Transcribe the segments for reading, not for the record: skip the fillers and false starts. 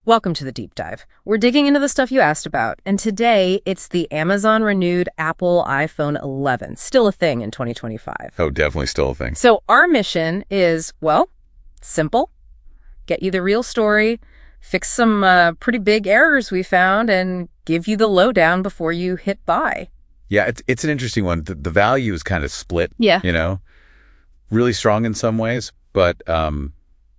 Welcome to the deep dive. We're digging into the stuff you asked about, and today it's the Amazon renewed Apple iPhone 11, still a thing in 2025. Oh, definitely still a thing. So our mission is, well, simple. Get you the real story, fix some pretty big errors we found, and give you the lowdown before you hit buy. Yeah, it's an interesting one. The value is kind of split, Yeah. really strong in some ways, but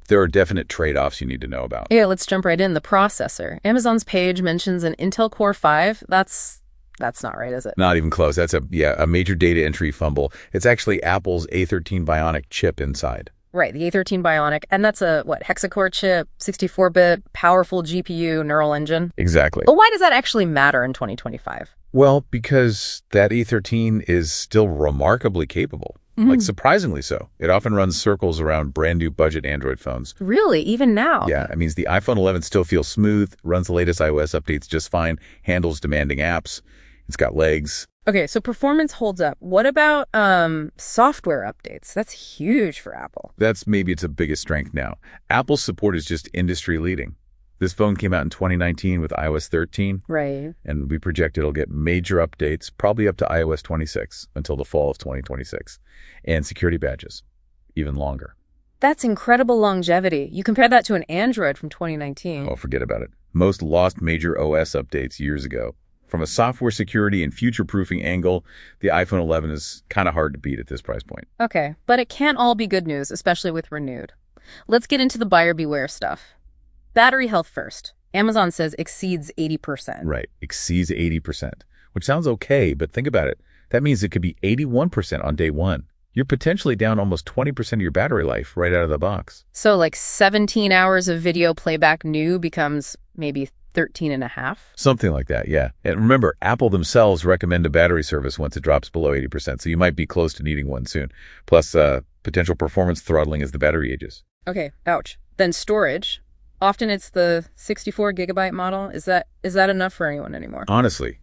there are definite trade-offs you need to know about. Yeah, let's jump right in. The processor. Amazon's page mentions an Intel Core 5. That's not right, is it? Not even close. That's a major data entry fumble. It's actually Apple's A13 Bionic chip inside. Right, the A13 Bionic. And that's a, hexa-core chip, 64-bit, powerful GPU, neural engine. Exactly. But why does that actually matter in 2025? Well, because that A13 is still remarkably capable. Like, surprisingly so. It often runs circles around brand new budget Android phones. Really? Even now? Yeah, it means the iPhone 11 still feels smooth, runs the latest iOS updates just fine, handles demanding apps. It's got legs. Okay, so performance holds up. What about software updates? That's huge for Apple. That's maybe its biggest strength now. Apple's support is just industry leading. This phone came out in 2019 with iOS 13. Right. And we project it'll get major updates, probably up to iOS 26 until the fall of 2026. And security badges, even longer. That's incredible longevity. You compare that to an Android from 2019. Oh, forget about it. Most lost major OS updates years ago. From a software security and future-proofing angle, the iPhone 11 is kind of hard to beat at this price point. Okay, but it can't all be good news, especially with renewed. Let's get into the buyer beware stuff. Battery health first. Amazon says exceeds 80%. Right, exceeds 80%, which sounds okay, but think about it. That means it could be 81% on day one. You're potentially down almost 20% of your battery life right out of the box. So like 17 hours of video playback new becomes maybe 13 and a half? Something like that, yeah. And remember, Apple themselves recommend a battery service once it drops below 80%, so you might be close to needing one soon. Plus, potential performance throttling as the battery ages. Okay, ouch. Then storage. Often it's the 64 gigabyte model. Is that enough for anyone anymore? Honestly,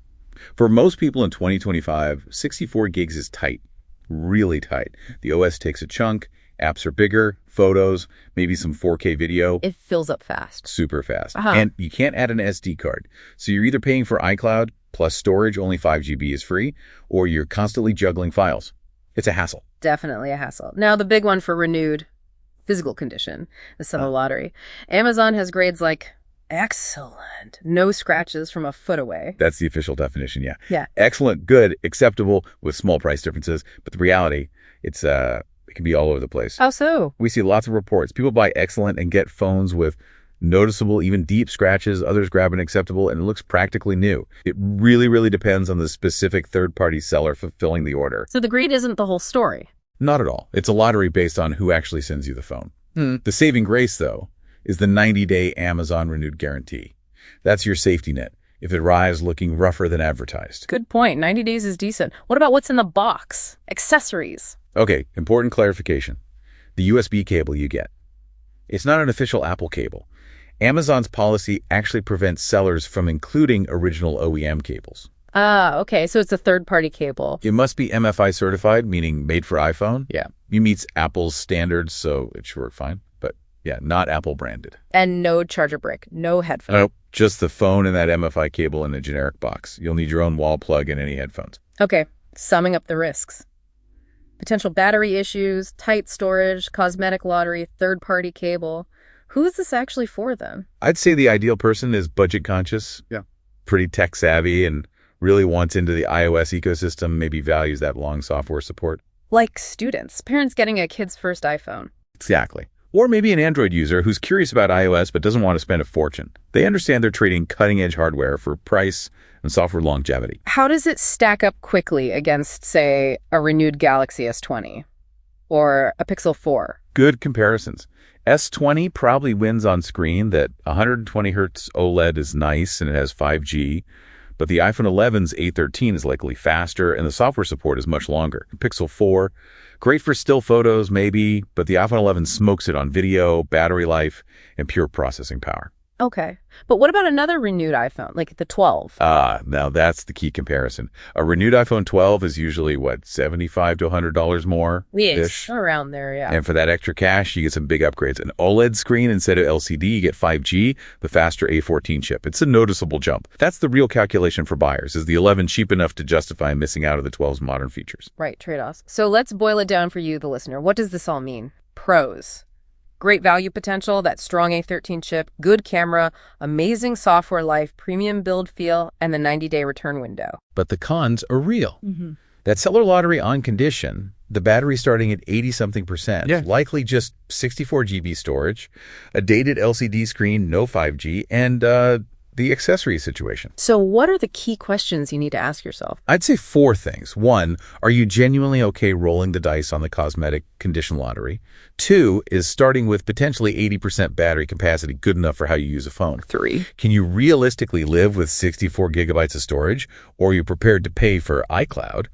for most people in 2025, 64 gigs is tight, really tight. The OS takes a chunk, apps are bigger, photos, maybe some 4K video. It fills up fast. Super fast. And you can't add an SD card. So you're either paying for iCloud plus storage, only 5 GB is free, or you're constantly juggling files. It's a hassle. Definitely a hassle. Now the big one for renewed. Physical condition, the Summer Lottery. Amazon has grades like excellent, no scratches from a foot away. That's the official definition, yeah. Yeah. Excellent, good, acceptable, with small price differences. But the reality, it can be all over the place. How so? We see lots of reports. People buy excellent and get phones with noticeable, even deep scratches. Others grab an acceptable, and it looks practically new. It really, really depends on the specific third-party seller fulfilling the order. So the grade isn't the whole story. Not at all. It's a lottery based on who actually sends you the phone. The saving grace, though, is the 90-day Amazon renewed guarantee. That's your safety net if it arrives looking rougher than advertised. Good point. 90 days is decent. What about what's in the box? Accessories. Okay, important clarification. The USB cable you get. It's not an official Apple cable. Amazon's policy actually prevents sellers from including original OEM cables. Ah, okay. So it's a third-party cable. It must be MFI certified, meaning made for iPhone. Yeah. It meets Apple's standards, so it should work fine. But yeah, not Apple branded. And no charger brick, no headphone. Nope, just the phone and that MFI cable in a generic box. You'll need your own wall plug and any headphones. Okay, summing up the risks. Potential battery issues, tight storage, cosmetic lottery, third-party cable. Who is this actually for, then? I'd say the ideal person is budget conscious. Yeah. Pretty tech savvy and really wants into the iOS ecosystem, maybe values that long software support. Like students, parents getting a kid's first iPhone. Exactly. Or maybe an Android user who's curious about iOS but doesn't want to spend a fortune. They understand they're trading cutting-edge hardware for price and software longevity. How does it stack up quickly against, say, a renewed Galaxy S20 or a Pixel 4? Good comparisons. S20 probably wins on screen. That 120 Hz OLED is nice and it has 5G. But the iPhone 11's A13 is likely faster, and the software support is much longer. Pixel 4, great for still photos, maybe, but the iPhone 11 smokes it on video, battery life, and pure processing power. Okay. But what about another renewed iPhone, like the 12? Now that's the key comparison. A renewed iPhone 12 is usually, what, $75 to $100 more-ish? Around there, yeah. And for that extra cash, you get some big upgrades. An OLED screen instead of LCD, you get 5G, the faster A14 chip. It's a noticeable jump. That's the real calculation for buyers. Is the 11 cheap enough to justify missing out on the 12's modern features? Right, trade-offs. So let's boil it down for you, the listener. What does this all mean? Pros. Great value potential, that strong A13 chip, good camera, amazing software life, premium build feel, and the 90-day return window. But the cons are real. That seller lottery on condition, the battery starting at 80-something%, likely just 64 GB storage, a dated LCD screen, no 5G, and the accessory situation. So what are the key questions you need to ask yourself? I'd say 4 things. 1, are you genuinely okay rolling the dice on the cosmetic condition lottery? 2, is starting with potentially 80% battery capacity good enough for how you use a phone? 3, can you realistically live with 64 gigabytes of storage, or are you prepared to pay for iCloud?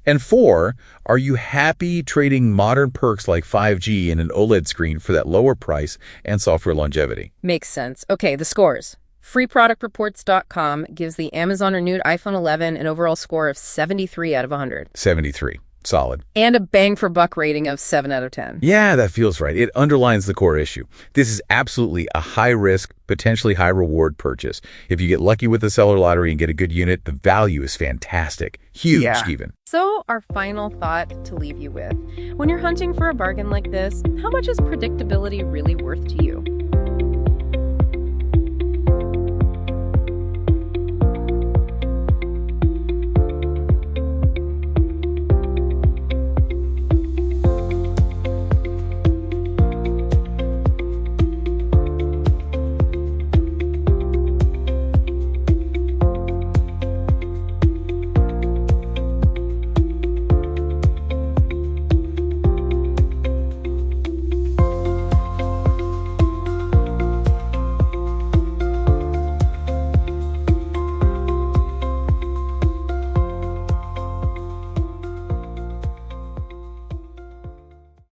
And 4, are you happy trading modern perks like 5G and an OLED screen for that lower price and software longevity? makes sense. Okay, the scores. FreeProductReports.com gives the Amazon renewed iPhone 11 an overall score of 73 out of 100. 73. Solid. And a bang-for-buck rating of 7 out of 10. Yeah, that feels right. It underlines the core issue. This is absolutely a high-risk, potentially high-reward purchase. If you get lucky with the seller lottery and get a good unit, the value is fantastic. Huge, even. So our final thought to leave you with. When you're hunting for a bargain like this, how much is predictability really worth to you?